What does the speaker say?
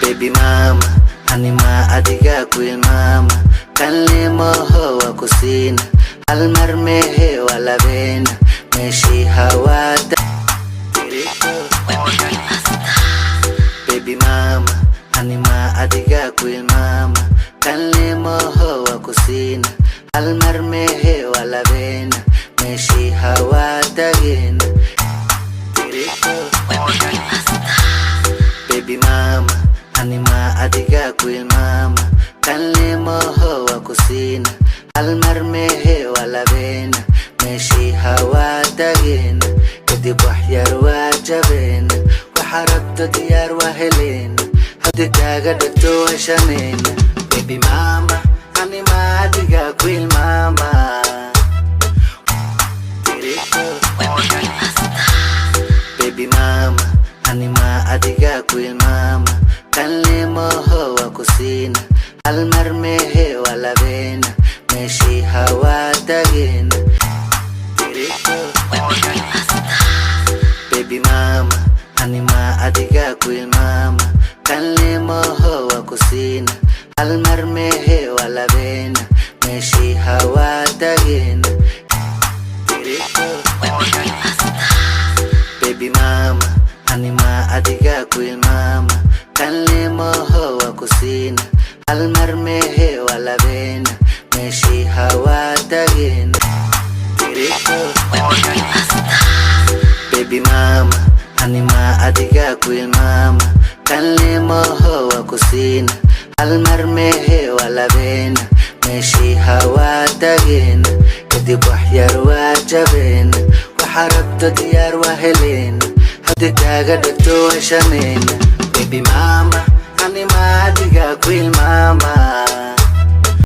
Baby mama, anima adiga kuil mama, kanle moho wa kusina, almar mehe wala bena, meshi hawada. Baby mama, anima adiga kuil mama, kanle moho wa kusina, almar mehe wala bena, meshi hawada gena. Baby mama, anima adiga kuil mama, kanle moho wa kusina, almar mehe wala bena, meshi hawada gena. kadib wax yar waa jabena, waxa rabto diyaar waa helena, haddii kaaga dhagto waa shamena. Baby mama, anima adiga kuil mama. Baby mama, anima adiga kuil mama, kanle moho wa kusina, almar mehe wala bena, meshi hawada gena. Baby mama, anima adiga kuil mama, kanle moho wa kusina, almar mehe wala bena, meshi hawada gena. Baby mama, anima adiga kuil mama, kanle moho wa kusina, almar mehe wala bena, meshi hawada gena. Baby mama, anima adiga kuil mama, kanle moho wa kusina, almar mehe wala bena, meshi hawada gena. kadib wax yar waa jabena, waxa rabto diyaar waa helena, haddii kaaga dhagto waa shamena. Baby mama, anima adiga